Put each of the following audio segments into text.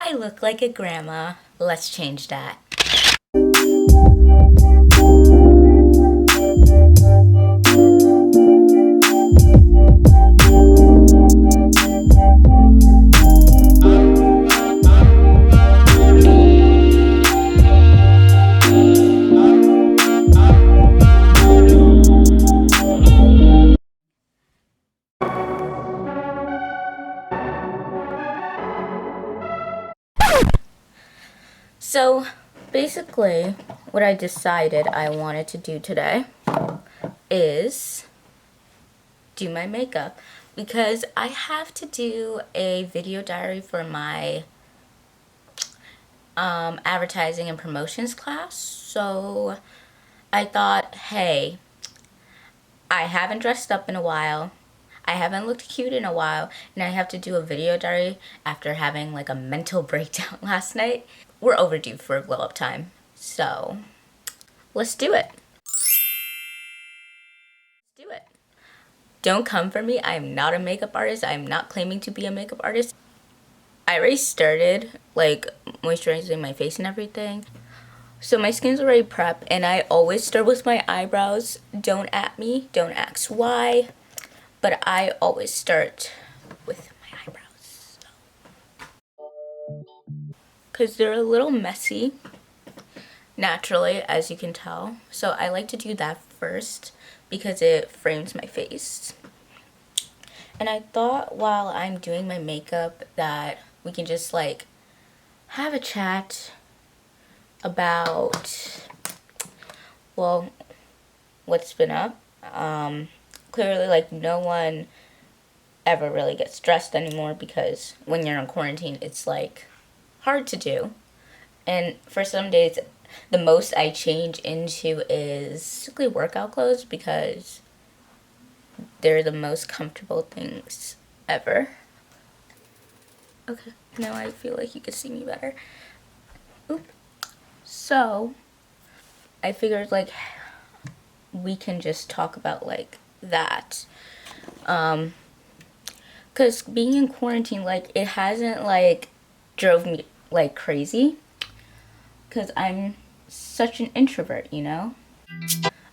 I look like a grandma. Let's change that. So basically, what I decided I wanted to do today is do my makeup, because I have to do a video diary for my advertising and promotions class. So I thought, hey, I haven't dressed up in a while. I haven't looked cute in a while, and I have to do a video diary after having like a mental breakdown last night. We're overdue for a glow up time. So let's do it. Do it. Don't come for me. I am not a makeup artist. I am not claiming to be a makeup artist. I already started like moisturizing my face and everything. So my skin's already prepped, and I always start with my eyebrows. Don't at me. Don't ask why. But I always start with my eyebrows. Because they're a little messy, naturally, as you can tell. So I like to do that first because it frames my face. And I thought while I'm doing my makeup that we can just like have a chat about, well, what's been up. Clearly, like, no one ever really gets dressed anymore because when you're in quarantine, it's like hard to do. And for some days, the most I change into is basically workout clothes because they're the most comfortable things ever. Okay, now I feel like you can see me better. Oop. So, I figured like we can just talk about like that. Cause being in quarantine, like, it hasn't like drove me like crazy. Cause I'm such an introvert, you know?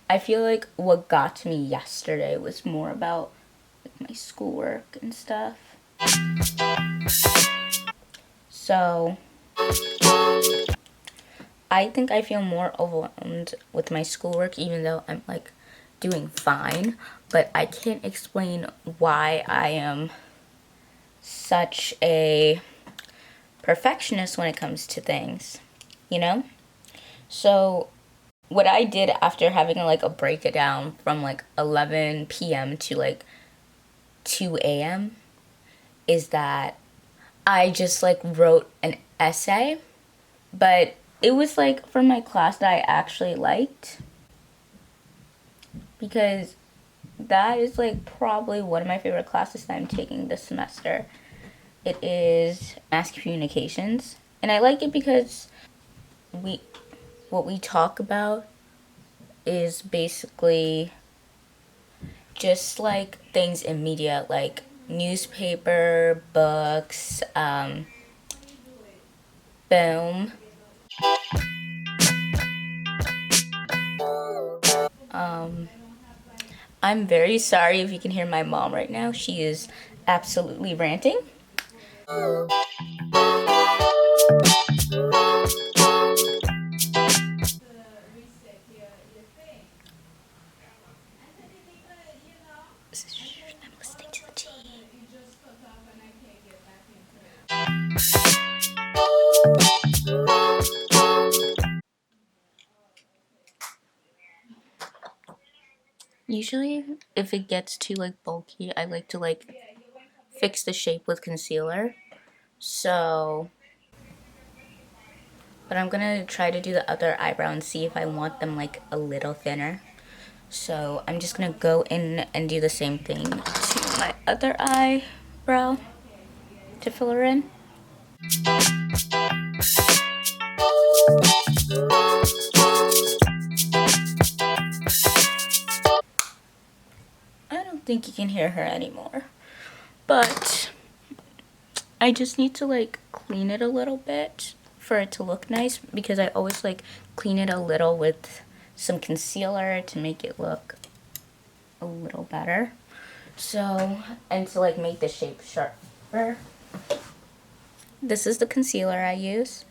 I feel like what got to me yesterday was more about like my schoolwork and stuff. So I think I feel more overwhelmed with my schoolwork, even though I'm like doing fine. But I can't explain why I am such a perfectionist when it comes to things, you know? So what I did after having like a breakdown from like 11 p.m. to like 2 a.m. is that I just like wrote an essay, but it was like for my class that I actually liked, because that is like probably one of my favorite classes that I'm taking this semester. It is mass communications, and I like it because what we talk about is basically just like things in media, like newspaper, books, film. I'm very sorry if you can hear my mom right now. She is absolutely ranting. I'm listening to the tea. Usually, if it gets too like bulky, I like to like fix the shape with concealer. So, but I'm gonna try to do the other eyebrow and see if I want them like a little thinner. So I'm just gonna go in and do the same thing to my other eyebrow to fill her in. I don't think you can hear her anymore, but I just need to like clean it a little bit for it to look nice, because I always like clean it a little with some concealer to make it look a little better. So, and to like make the shape sharper. This is the concealer I use.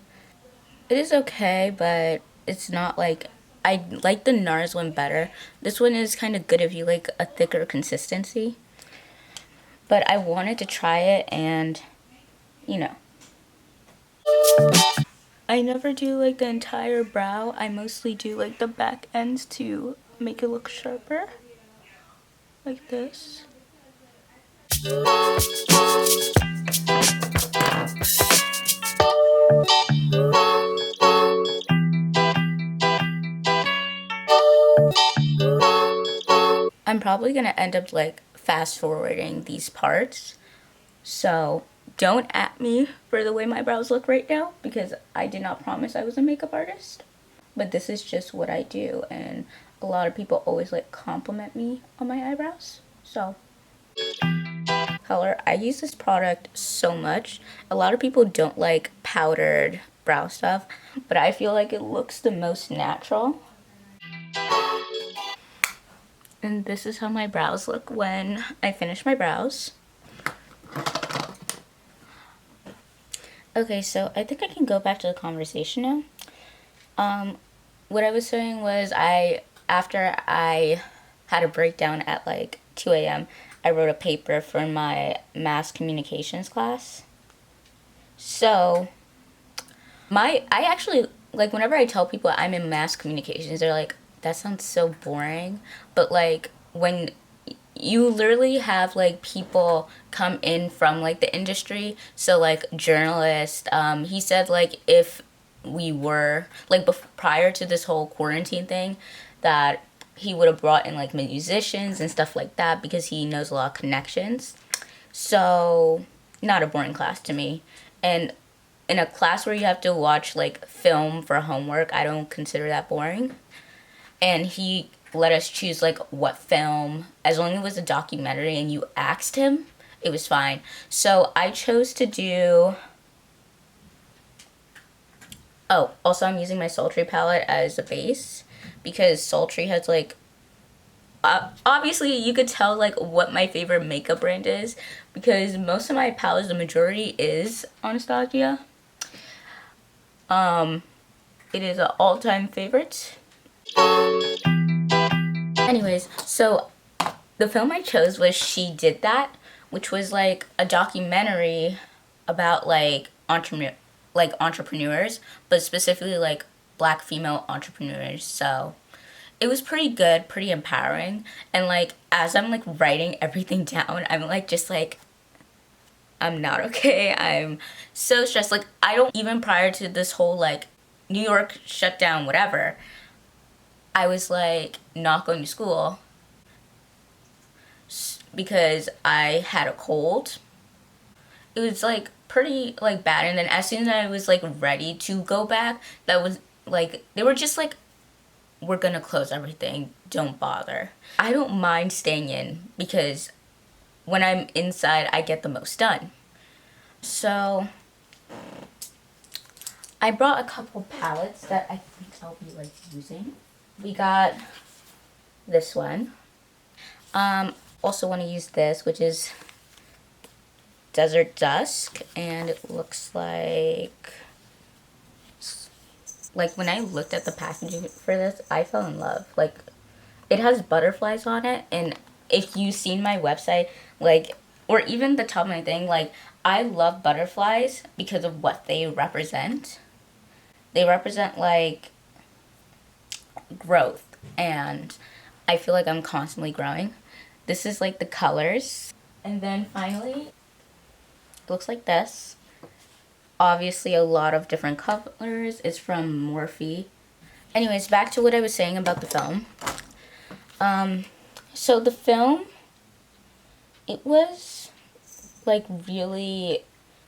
It is okay, but it's not like, I like the NARS one better. This one is kind of good if you like a thicker consistency. But I wanted to try it, and, you know. I never do like the entire brow. I mostly do like the back ends to make it look sharper. Like this. I'm probably gonna end up like fast forwarding these parts. So don't at me for the way my brows look right now, because I did not promise I was a makeup artist. But this is just what I do, and a lot of people always like compliment me on my eyebrows. So color, I use this product so much. A lot of people don't like powdered brow stuff, but I feel like it looks the most natural. And this is how my brows look when I finish my brows. Okay, so I think I can go back to the conversation now. What I was saying was, after I had a breakdown at like 2 a.m., I wrote a paper for my mass communications class. So, I actually, like, whenever I tell people I'm in mass communications, they're like, that sounds so boring. But like, when you literally have like people come in from like the industry, so like journalists, he said like if we were like prior to this whole quarantine thing, that he would have brought in like musicians and stuff like that, because he knows a lot of connections. So not a boring class to me. And in a class where you have to watch like film for homework, I don't consider that boring. And he let us choose like what film, as long as it was a documentary and you asked him, it was fine. So I chose to do, oh, also I'm using my Sultry palette as a base, because Sultry has like, obviously you could tell like what my favorite makeup brand is, because most of my palettes, the majority is Anastasia. It is an all-time favorite. Anyways, so the film I chose was She Did That, which was like a documentary about like entrepreneurs, but specifically like black female entrepreneurs. So it was pretty good, pretty empowering. And like as I'm like writing everything down, I'm like just like, I'm not okay. I'm so stressed. Like I don't, even prior to this whole like New York shutdown, whatever, I was like not going to school because I had a cold. It was like pretty like bad, and then as soon as I was like ready to go back, that was like, they were just like, we're gonna close everything, don't bother. I don't mind staying in, because when I'm inside I get the most done. So I brought a couple palettes that I think I'll be like using. We got this one. Also want to use this, which is Desert Dusk, and it looks like when I looked at the packaging for this, I fell in love. Like, it has butterflies on it, and if you've seen my website, like, or even the top of my thing, like, I love butterflies because of what they represent. They represent like growth, and I feel like I'm constantly growing. This is like the colors. And then finally, it looks like this. Obviously a lot of different colors. It's from Morphe. Anyways, back to what I was saying about the film. So the film, it was like really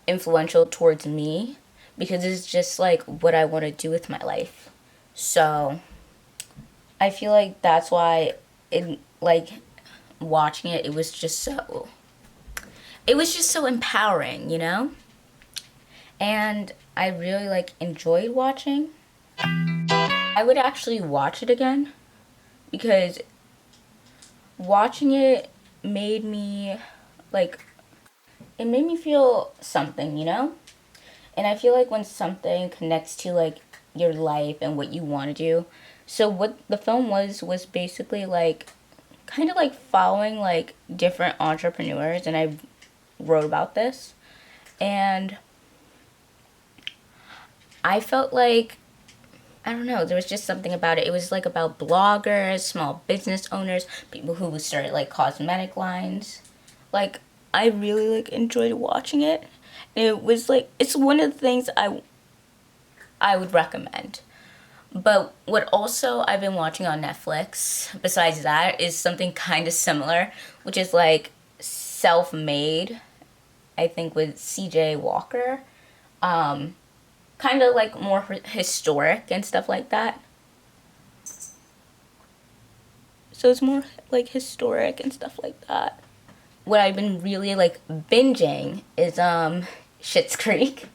influential towards me, because it's just like what I want to do with my life. So I feel like that's why it, like, watching it, it was just so empowering, you know? and I really like enjoyed watching. I would actually watch it again because watching it made me like it made me feel something, you know? And I feel like when something connects to like your life and what you want to do. So what the film was basically like kind of like following like different entrepreneurs, and I wrote about this, and I felt like I don't know, there was just something about it. It was like about bloggers, small business owners, people who started like cosmetic lines. Like I really like enjoyed watching it. And it was like it's one of the things I would recommend. But what also I've been watching on Netflix besides that is something kind of similar, which is like Self-Made, I think with CJ Walker. Kind of like more historic and stuff like that. So it's more like historic and stuff like that. What I've been really like binging is Schitt's Creek,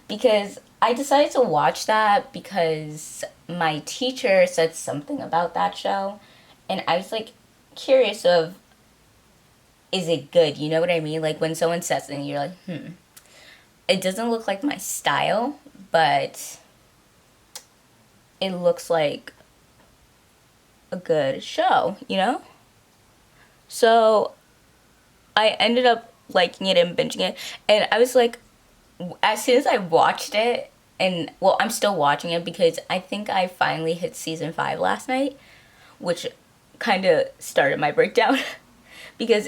because I decided to watch that because my teacher said something about that show, and I was like curious of is it good? You know what I mean? Like when someone says something, you're like, it doesn't look like my style, but it looks like a good show, you know? So I ended up liking it and binging it, and I was like, as soon as I watched it, and well, I'm still watching it because I think I finally hit season 5 last night, which kind of started my breakdown because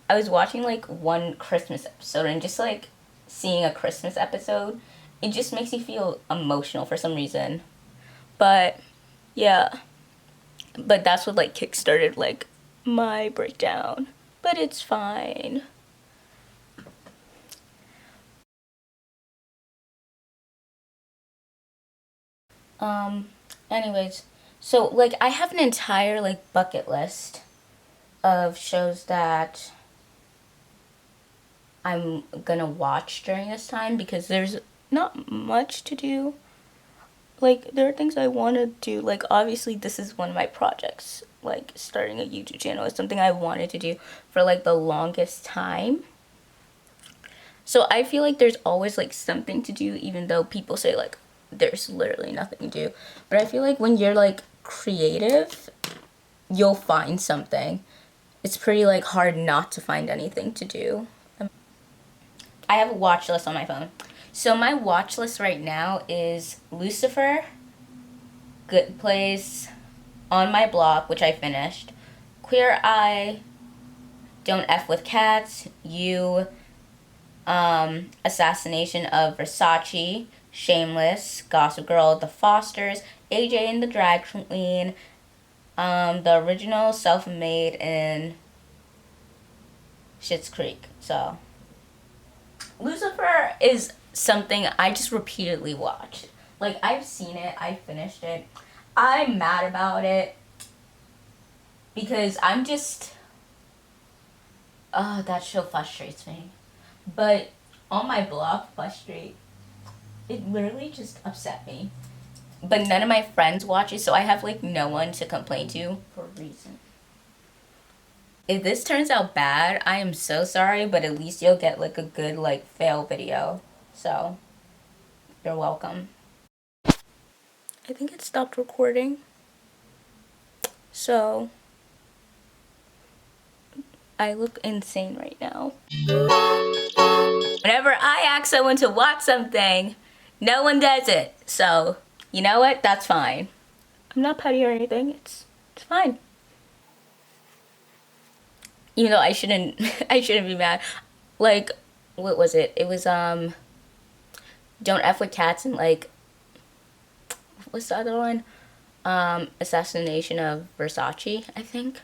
I was watching like one Christmas episode, and just like seeing a Christmas episode, it just makes me feel emotional for some reason. But yeah, but that's what like kickstarted like my breakdown. But it's fine. Um, anyways, so like I have an entire like bucket list of shows that I'm gonna watch during this time because there's not much to do. Like there are things I want to do. Like obviously this is one of my projects. Like starting a YouTube channel is something I wanted to do for like the longest time. So I feel like there's always like something to do, even though people say like there's literally nothing to do. But I feel like when you're like creative, you'll find something. It's pretty like hard not to find anything to do. I have a watch list on my phone. So my watch list right now is Lucifer, Good Place, On My Block, which I finished, Queer Eye, Don't F with Cats, You, Assassination of Versace, Shameless, Gossip Girl, The Fosters, AJ and the Drag Queen, the original, Self-Made, and Schitt's Creek. So Lucifer is something I just repeatedly watch. Like I've seen it, I finished it. I'm mad about it because I'm just that show frustrates me. But On My Block frustrate, it literally just upset me. But none of my friends watch it, so I have like no one to complain to for a reason. If this turns out bad, I am so sorry, but at least you'll get like a good like fail video. So, you're welcome. I think it stopped recording. So, I look insane right now. Whenever I ask someone to watch something, no one does it. So, you know what? That's fine. I'm not petty or anything. It's fine. Even though I shouldn't I shouldn't be mad. Like what was it? It was Don't F with Cats, and like what's the other one? Assassination of Versace, I think.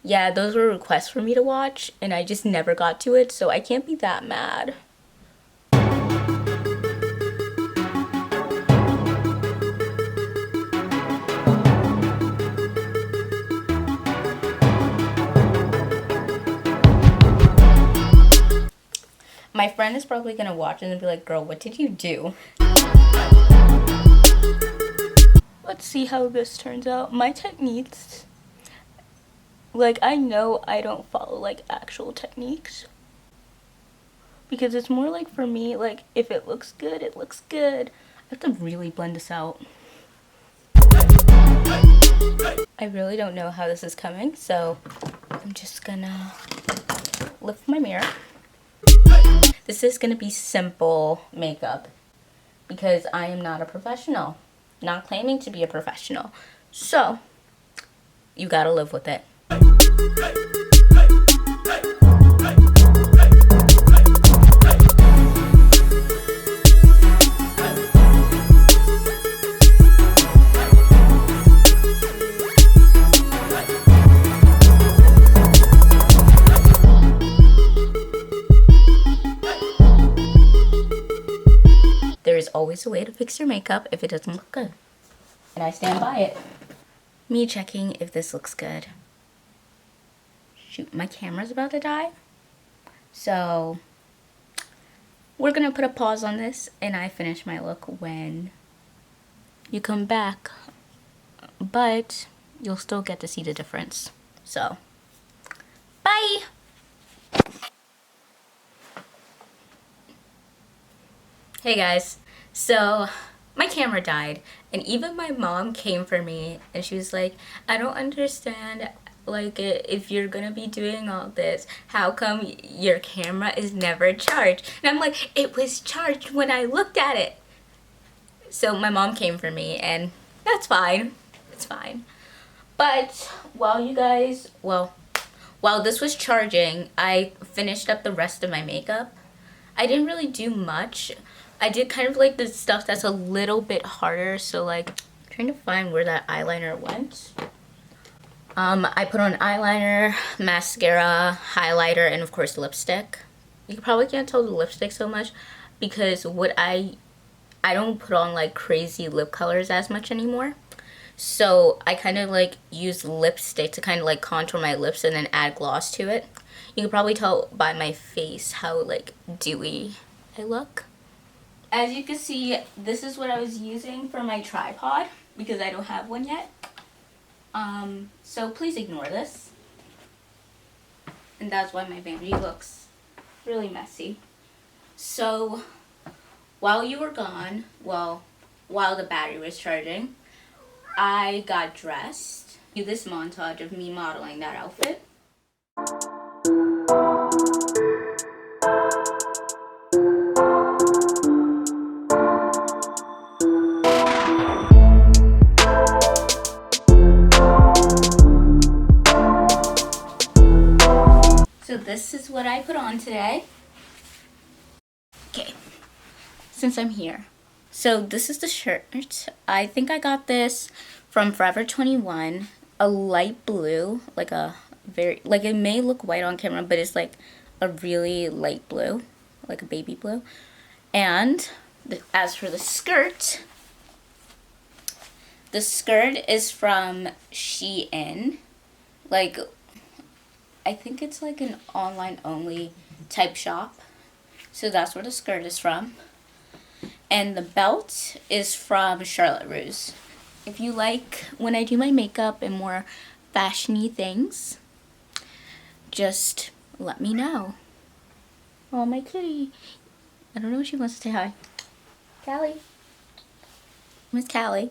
Yeah, those were requests for me to watch, and I just never got to it, so I can't be that mad. My friend is probably gonna watch it and be like, girl, what did you do? Let's see how this turns out. My techniques, like, I know I don't follow like actual techniques, because it's more like, for me, like, if it looks good, it looks good. I have to really blend this out. I really don't know how this is coming, so I'm just gonna lift my mirror. This is gonna be simple makeup because I am not a professional, not claiming to be a professional. So you gotta live with it. There is always a way to fix your makeup if it doesn't look good. And I stand by it. Me checking if this looks good. Shoot, my camera's about to die. So we're gonna put a pause on this and I finish my look when you come back. But you'll still get to see the difference. So, bye! Hey guys, so my camera died and even my mom came for me and she was like, I don't understand, like, if you're gonna be doing all this, how come your camera is never charged? And I'm like, it was charged when I looked at it. So my mom came for me and that's fine, it's fine. But while this was charging, I finished up the rest of my makeup. I didn't really do much. I did kind of like the stuff that's a little bit harder, so like, I'm trying to find where that eyeliner went. I put on eyeliner, mascara, highlighter, and of course lipstick. You probably can't tell the lipstick so much because I don't put on like crazy lip colors as much anymore. So I kind of like use lipstick to kind of like contour my lips and then add gloss to it. You can probably tell by my face how like dewy I look. As you can see, this is what I was using for my tripod because I don't have one yet. So please ignore this. And that's why my vanity looks really messy. So while you were gone, while the battery was charging, I got dressed. Do this montage of me modeling that outfit. So this is what I put on today. Okay, since I'm here. So this is the shirt. I think I got this from Forever 21. A light blue, like a very, like it may look white on camera, but it's like a really light blue, like a baby blue. And as for the skirt is from Shein. Like, I think it's like an online only type shop. So that's where the skirt is from. And the belt is from Charlotte Russe. If you like when I do my makeup and more fashiony things, just let me know. Oh, my kitty. I don't know if she wants to say hi. Callie. Miss Callie.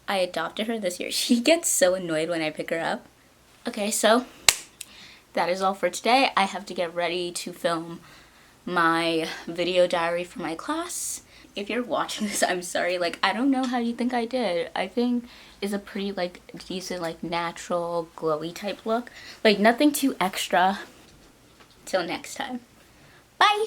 I adopted her this year. She gets so annoyed when I pick her up. Okay, so that is all for today. I have to get ready to film my video diary for my class. If you're watching this, I'm sorry. Like, I don't know how you think I did. I think it's a pretty, like, decent, like, natural, glowy type look. Like, nothing too extra. Till next time. Bye!